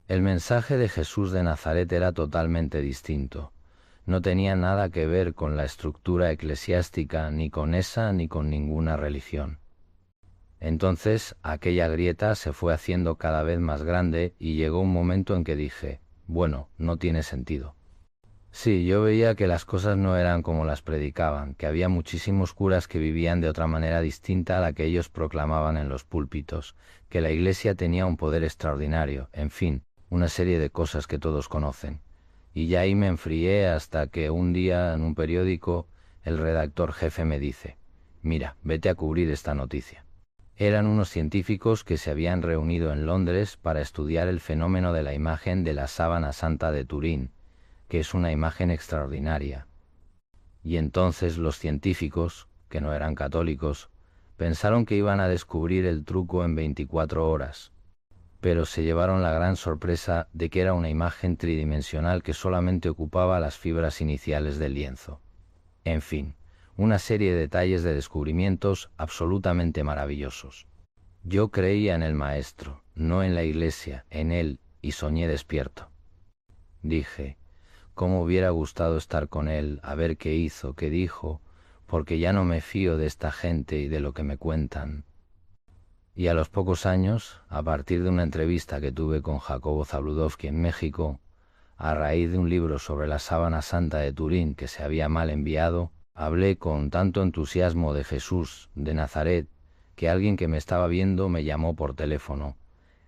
El mensaje de Jesús de Nazaret era totalmente distinto. No tenía nada que ver con la estructura eclesiástica, ni con esa, ni con ninguna religión. Entonces aquella grieta se fue haciendo cada vez más grande y llegó un momento en que dije, bueno, no tiene sentido. Sí, yo veía que las cosas no eran como las predicaban, que había muchísimos curas que vivían de otra manera distinta a la que ellos proclamaban en los púlpitos, que la Iglesia tenía un poder extraordinario, en fin, una serie de cosas que todos conocen. Y ya ahí me enfrié hasta que un día en un periódico el redactor jefe me dice, mira, vete a cubrir esta noticia. Eran unos científicos que se habían reunido en Londres para estudiar el fenómeno de la imagen de la sábana santa de Turín, que es una imagen extraordinaria. Y entonces los científicos, que no eran católicos, pensaron que iban a descubrir el truco en 24 horas, pero se llevaron la gran sorpresa de que era una imagen tridimensional que solamente ocupaba las fibras iniciales del lienzo. En fin, una serie de detalles de descubrimientos absolutamente maravillosos. Yo creía en el Maestro, no en la Iglesia, en él, y soñé despierto. Dije, cómo hubiera gustado estar con él, a ver qué hizo, qué dijo, porque ya no me fío de esta gente y de lo que me cuentan. Y a los pocos años, a partir de una entrevista que tuve con Jacobo Zabludovsky en México, a raíz de un libro sobre la sábana santa de Turín que se había mal enviado, hablé con tanto entusiasmo de Jesús de Nazaret que alguien que me estaba viendo me llamó por teléfono.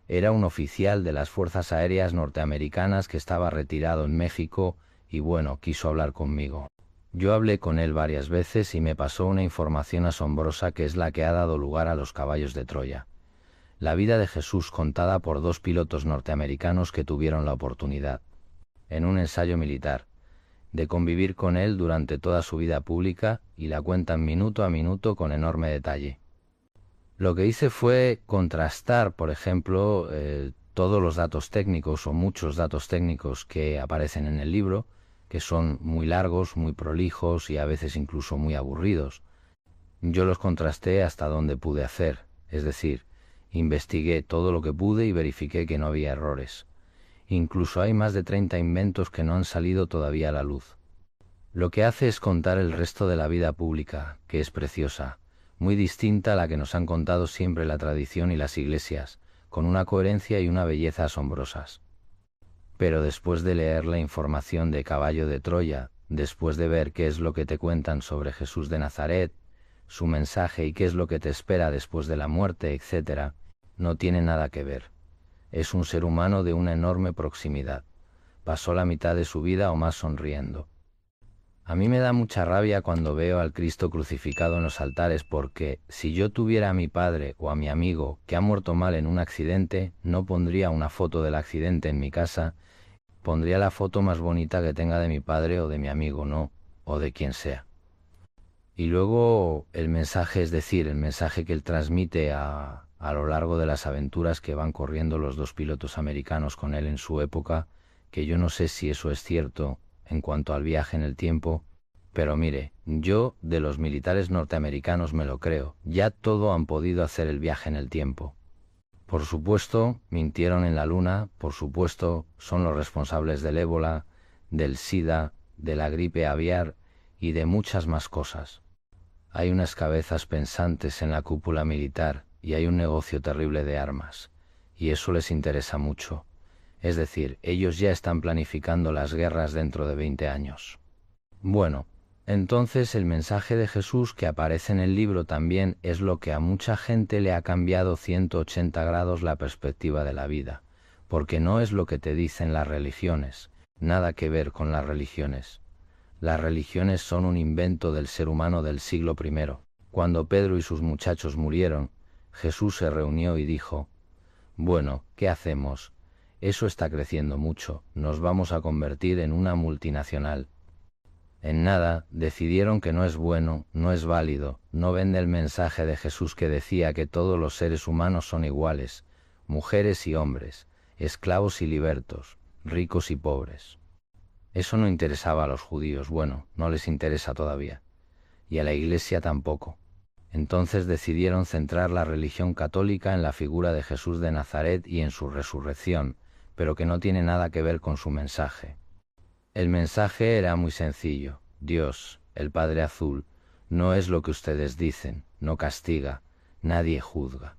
Era un oficial de las Fuerzas Aéreas norteamericanas que estaba retirado en México y bueno, quiso hablar conmigo. Yo hablé con él varias veces y me pasó una información asombrosa que es la que ha dado lugar a los caballos de Troya. La vida de Jesús contada por dos pilotos norteamericanos que tuvieron la oportunidad, en un ensayo militar, de convivir con él durante toda su vida pública y la cuentan minuto a minuto con enorme detalle. Lo que hice fue contrastar, por ejemplo, todos los datos técnicos o muchos datos técnicos que aparecen en el libro, que son muy largos, muy prolijos y a veces incluso muy aburridos. Yo los contrasté hasta donde pude hacer, es decir, investigué todo lo que pude y verifiqué que no había errores. Incluso hay más de 30 inventos que no han salido todavía a la luz. Lo que hace es contar el resto de la vida pública, que es preciosa, muy distinta a la que nos han contado siempre la tradición y las iglesias, con una coherencia y una belleza asombrosas. Pero después de leer la información de Caballo de Troya, después de ver qué es lo que te cuentan sobre Jesús de Nazaret, su mensaje y qué es lo que te espera después de la muerte, etc., no tiene nada que ver. Es un ser humano de una enorme proximidad. Pasó la mitad de su vida o más sonriendo. A mí me da mucha rabia cuando veo al Cristo crucificado en los altares porque, si yo tuviera a mi padre o a mi amigo que ha muerto mal en un accidente, no pondría una foto del accidente en mi casa, pondría la foto más bonita que tenga de mi padre o de mi amigo, no, o de quien sea. Y luego el mensaje, es decir, el mensaje que él transmite a lo largo de las aventuras que van corriendo los dos pilotos americanos con él en su época, que yo no sé si eso es cierto en cuanto al viaje en el tiempo, pero mire, yo de los militares norteamericanos me lo creo, ya todo han podido hacer el viaje en el tiempo. Por supuesto, mintieron en la luna, por supuesto, son los responsables del ébola, del SIDA, de la gripe aviar y de muchas más cosas. Hay unas cabezas pensantes en la cúpula militar y hay un negocio terrible de armas, y eso les interesa mucho. Es decir, ellos ya están planificando las guerras dentro de 20 años. Bueno, entonces el mensaje de Jesús que aparece en el libro también es lo que a mucha gente le ha cambiado 180 grados la perspectiva de la vida, porque no es lo que te dicen las religiones, nada que ver con las religiones. Las religiones son un invento del ser humano del siglo I. Cuando Pedro y sus muchachos murieron, Jesús se reunió y dijo, bueno, ¿qué hacemos? Eso está creciendo mucho, nos vamos a convertir en una multinacional. En nada, decidieron que no es bueno, no es válido, no vende el mensaje de Jesús que decía que todos los seres humanos son iguales, mujeres y hombres, esclavos y libertos, ricos y pobres. Eso no interesaba a los judíos, bueno, no les interesa todavía, y a la Iglesia tampoco. Entonces decidieron centrar la religión católica en la figura de Jesús de Nazaret y en su resurrección, pero que no tiene nada que ver con su mensaje. El mensaje era muy sencillo. Dios, el Padre Azul, no es lo que ustedes dicen, no castiga, nadie juzga.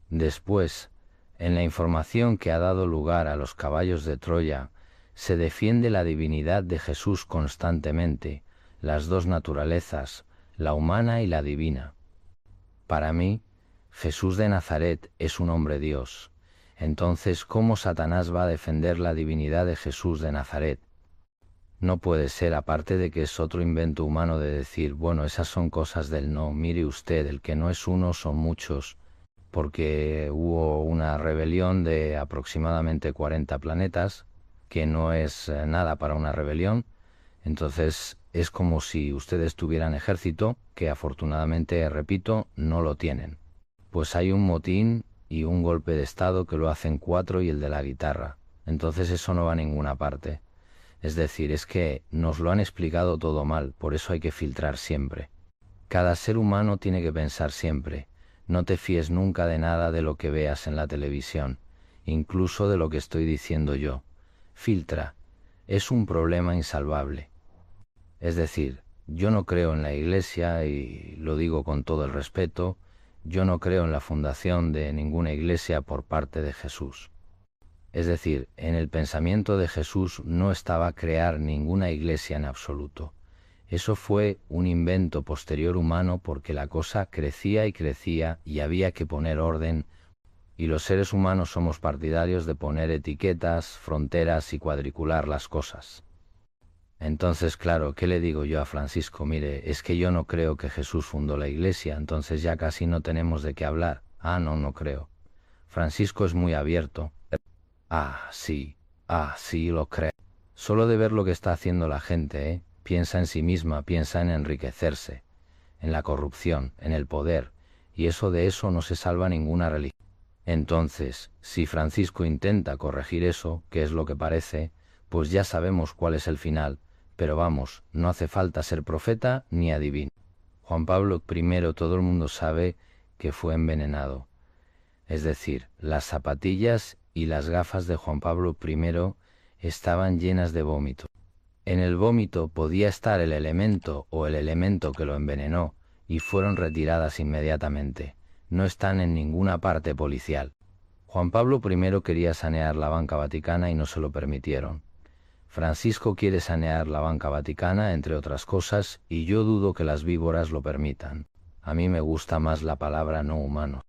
Después, en la información que ha dado lugar a los caballos de Troya, se defiende la divinidad de Jesús constantemente, las dos naturalezas, la humana y la divina. Para mí, Jesús de Nazaret es un hombre Dios. Entonces, ¿cómo Satanás va a defender la divinidad de Jesús de Nazaret? No puede ser, aparte de que es otro invento humano de decir, bueno, esas son cosas del no, mire usted, el que no es uno son muchos, porque hubo una rebelión de aproximadamente 40 planetas, que no es nada para una rebelión. Entonces es como si ustedes tuvieran ejército, que afortunadamente, repito, no lo tienen. Pues hay un motín y un golpe de estado que lo hacen 4 y el de la guitarra. Entonces eso no va a ninguna parte. Es decir, es que nos lo han explicado todo mal, por eso hay que filtrar siempre. Cada ser humano tiene que pensar siempre. No te fíes nunca de nada de lo que veas en la televisión, incluso de lo que estoy diciendo yo. Filtra. Es un problema insalvable. Es decir, yo no creo en la Iglesia, y lo digo con todo el respeto, yo no creo en la fundación de ninguna iglesia por parte de Jesús. Es decir, en el pensamiento de Jesús no estaba crear ninguna iglesia en absoluto. Eso fue un invento posterior humano porque la cosa crecía y crecía y había que poner orden, y los seres humanos somos partidarios de poner etiquetas, fronteras y cuadricular las cosas. Entonces, claro, ¿qué le digo yo a Francisco? Mire, es que yo no creo que Jesús fundó la iglesia, entonces ya casi no tenemos de qué hablar. Ah, no, no creo. Francisco es muy abierto. Ah, sí, lo creo. Solo de ver lo que está haciendo la gente, ¿eh? Piensa en sí misma, piensa en enriquecerse, en la corrupción, en el poder, y de eso no se salva ninguna religión. Entonces, si Francisco intenta corregir eso, que es lo que parece, pues ya sabemos cuál es el final, pero vamos, no hace falta ser profeta ni adivino. Juan Pablo I, todo el mundo sabe que fue envenenado. Es decir, las zapatillas y las gafas de Juan Pablo I estaban llenas de vómito. En el vómito podía estar el elemento o el elemento que lo envenenó, y fueron retiradas inmediatamente. No están en ninguna parte policial. Juan Pablo I quería sanear la banca vaticana y no se lo permitieron. Francisco quiere sanear la banca vaticana, entre otras cosas, y yo dudo que las víboras lo permitan. A mí me gusta más la palabra no humano.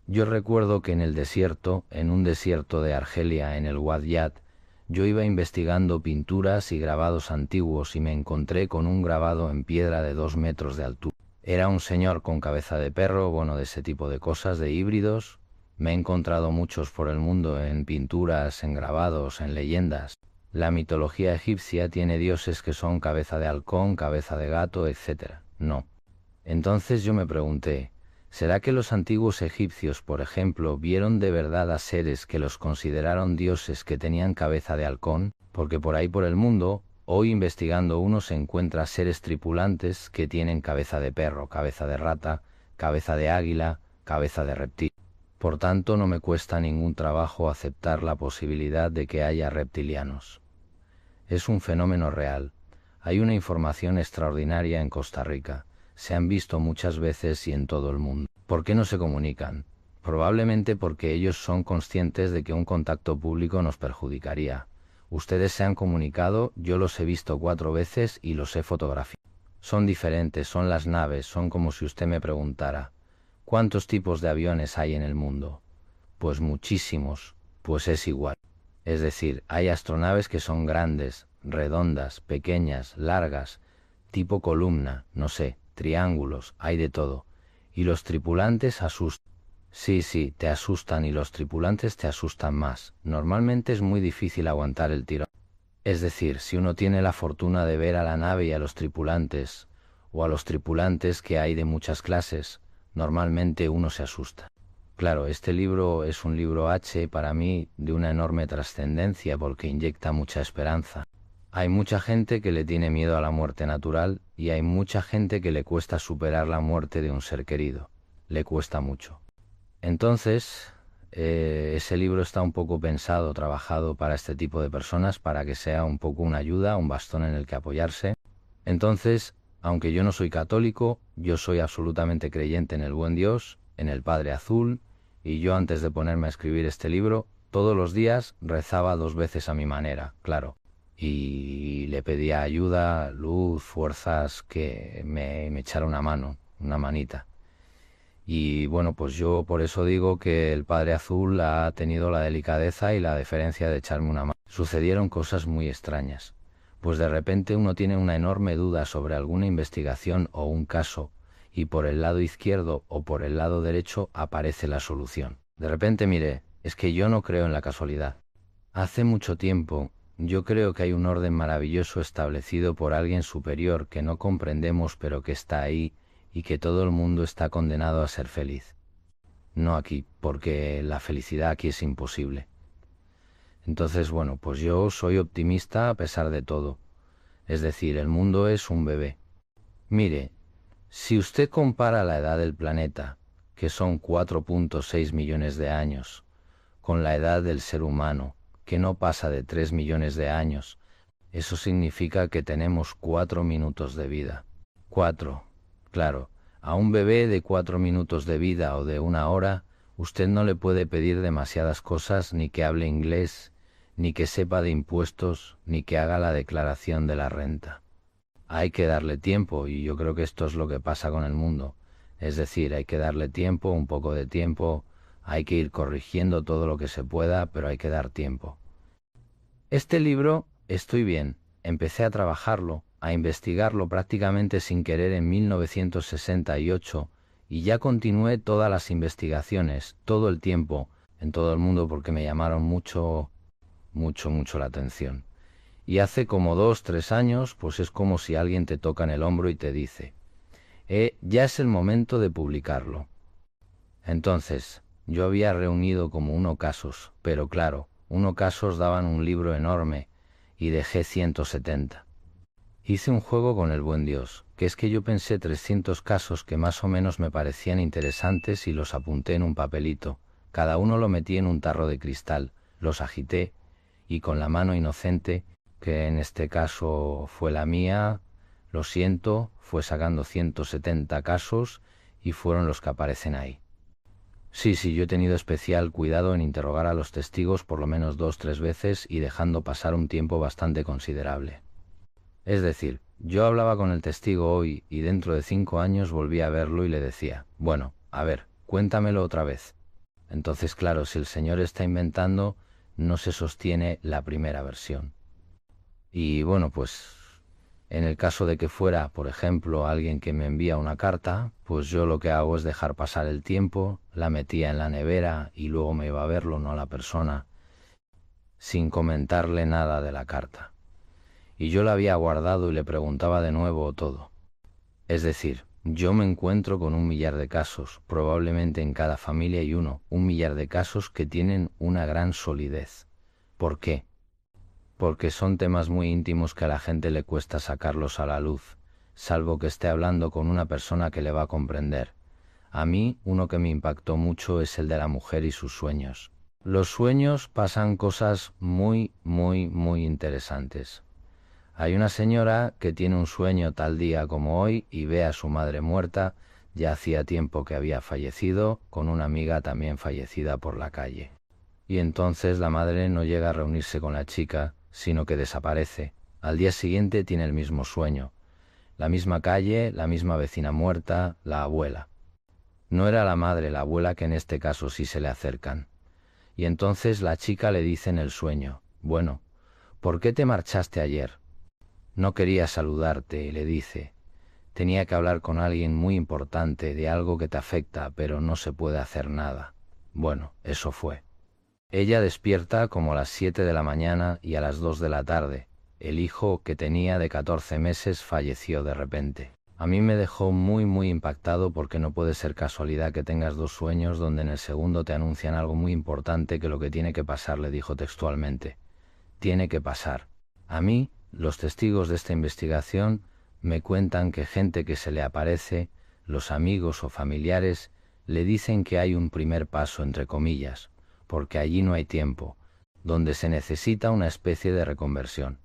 Yo recuerdo que en el desierto, en un desierto de Argelia, en el Wadiat, yo iba investigando pinturas y grabados antiguos y me encontré con un grabado en piedra de 2 metros de altura. Era un señor con cabeza de perro, bueno, de ese tipo de cosas, de híbridos. Me he encontrado muchos por el mundo, en pinturas, en grabados, en leyendas. La mitología egipcia tiene dioses que son cabeza de halcón, cabeza de gato, etc. No. Entonces yo me pregunté, ¿será que los antiguos egipcios, por ejemplo, vieron de verdad a seres que los consideraron dioses que tenían cabeza de halcón? Porque por ahí por el mundo, hoy investigando uno se encuentra seres tripulantes que tienen cabeza de perro, cabeza de rata, cabeza de águila, cabeza de reptil. Por tanto, no me cuesta ningún trabajo aceptar la posibilidad de que haya reptilianos. Es un fenómeno real. Hay una información extraordinaria en Costa Rica. Se han visto muchas veces y en todo el mundo. ¿Por qué no se comunican? Probablemente porque ellos son conscientes de que un contacto público nos perjudicaría. Ustedes se han comunicado, yo los he visto 4 veces y los he fotografiado. Son diferentes, son las naves, son como si usted me preguntara, ¿cuántos tipos de aviones hay en el mundo? Pues muchísimos, pues es igual. Es decir, hay astronaves que son grandes, redondas, pequeñas, largas, tipo columna, no sé, triángulos, hay de todo. Y los tripulantes asustan. Sí, te asustan y los tripulantes te asustan más. Normalmente es muy difícil aguantar el tirón. Es decir, si uno tiene la fortuna de ver a la nave y a los tripulantes, o a los tripulantes que hay de muchas clases, normalmente uno se asusta. Claro, este libro es un libro H para mí de una enorme trascendencia porque inyecta mucha esperanza. Hay mucha gente que le tiene miedo a la muerte natural y hay mucha gente que le cuesta superar la muerte de un ser querido. Le cuesta mucho. Entonces, Ese libro está un poco pensado, trabajado para este tipo de personas, para que sea un poco una ayuda, un bastón en el que apoyarse. Entonces, aunque yo no soy católico, yo soy absolutamente creyente en el buen Dios, en el Padre Azul, y yo antes de ponerme a escribir este libro, todos los días rezaba 2 veces a mi manera, claro, y le pedía ayuda, luz, fuerzas, que me echara una mano, una manita. Y bueno, pues yo por eso digo que el Padre Azul ha tenido la delicadeza y la deferencia de echarme una mano. Sucedieron cosas muy extrañas, pues de repente uno tiene una enorme duda sobre alguna investigación o un caso, y por el lado izquierdo o por el lado derecho aparece la solución. De repente mire, es que yo no creo en la casualidad. Hace mucho tiempo, yo creo que hay un orden maravilloso establecido por alguien superior que no comprendemos pero que está ahí y que todo el mundo está condenado a ser feliz. No aquí, porque la felicidad aquí es imposible. Entonces, bueno, pues yo soy optimista a pesar de todo. Es decir, el mundo es un bebé. Mire, si usted compara la edad del planeta, que son 4.6 millones de años, con la edad del ser humano, que no pasa de 3 millones de años, eso significa que tenemos 4 minutos de vida. 4. Claro, a un bebé de 4 minutos de vida o de 1 hora, usted no le puede pedir demasiadas cosas, ni que hable inglés, ni que sepa de impuestos, ni que haga la declaración de la renta. Hay que darle tiempo, y yo creo que esto es lo que pasa con el mundo. Es decir, hay que darle tiempo, un poco de tiempo, hay que ir corrigiendo todo lo que se pueda, pero hay que dar tiempo. Este libro, estoy bien, empecé a trabajarlo, a investigarlo prácticamente sin querer en 1968 y ya continué todas las investigaciones, todo el tiempo, en todo el mundo porque me llamaron mucho la atención. Y hace como 2, 3 años, pues es como si alguien te toca en el hombro y te dice, ya es el momento de publicarlo. Entonces, yo había reunido como 1 casos, pero claro, 1 casos daban un libro enorme, y dejé 170. Hice un juego con el buen Dios, que es que yo pensé 300 casos que más o menos me parecían interesantes y los apunté en un papelito, cada uno lo metí en un tarro de cristal, los agité, y con la mano inocente, que en este caso fue la mía, lo siento, fue sacando 170 casos, y fueron los que aparecen ahí. Sí, yo he tenido especial cuidado en interrogar a los testigos por lo menos 2, 3 veces y dejando pasar un tiempo bastante considerable. Es decir, yo hablaba con el testigo hoy y dentro de 5 años volví a verlo y le decía, bueno, a ver, cuéntamelo otra vez. Entonces, claro, si el señor está inventando, no se sostiene la primera versión. Y bueno, pues en el caso de que fuera, por ejemplo, alguien que me envía una carta, pues yo lo que hago es dejar pasar el tiempo, la metía en la nevera y luego me iba a verlo, no a la persona, sin comentarle nada de la carta. Y yo la había guardado y le preguntaba de nuevo todo. Es decir, yo me encuentro con 1 millar de casos, probablemente en cada familia hay 1 millar de casos que tienen una gran solidez. ¿Por qué? Porque son temas muy íntimos que a la gente le cuesta sacarlos a la luz, salvo que esté hablando con una persona que le va a comprender. A mí, uno que me impactó mucho es el de la mujer y sus sueños. Los sueños pasan cosas muy interesantes. Hay una señora que tiene un sueño tal día como hoy y ve a su madre muerta, ya hacía tiempo que había fallecido, con una amiga también fallecida por la calle. Y entonces la madre no llega a reunirse con la chica, sino que desaparece. Al día siguiente tiene el mismo sueño. La misma calle, la misma vecina muerta, la abuela. No era la madre, la abuela, que en este caso sí se le acercan. Y entonces la chica le dice en el sueño, bueno, ¿por qué te marchaste ayer? No quería saludarte, le dice. Tenía que hablar con alguien muy importante de algo que te afecta, pero no se puede hacer nada. Bueno, eso fue. Ella despierta como a las 7 de la mañana y a las 2 de la tarde. El hijo que tenía de 14 meses falleció de repente. A mí me dejó muy impactado porque no puede ser casualidad que tengas 2 sueños donde en el segundo te anuncian algo muy importante que lo que tiene que pasar, le dijo textualmente. Tiene que pasar. A mí, los testigos de esta investigación me cuentan que gente que se le aparece, los amigos o familiares, le dicen que hay un primer paso entre comillas, porque allí no hay tiempo, donde se necesita una especie de reconversión.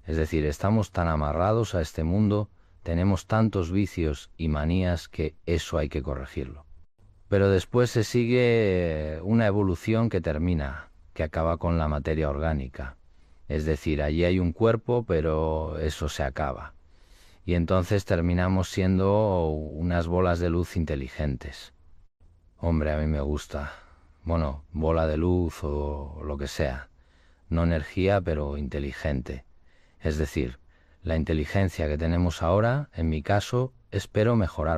Es decir, estamos tan amarrados a este mundo, tenemos tantos vicios y manías que eso hay que corregirlo. Pero después se sigue una evolución que termina, que acaba con la materia orgánica. Es decir, allí hay un cuerpo, pero eso se acaba. Y entonces terminamos siendo unas bolas de luz inteligentes. Hombre, a mí me gusta. Bueno, bola de luz o lo que sea. No energía, pero inteligente. Es decir, la inteligencia que tenemos ahora, en mi caso, espero mejorar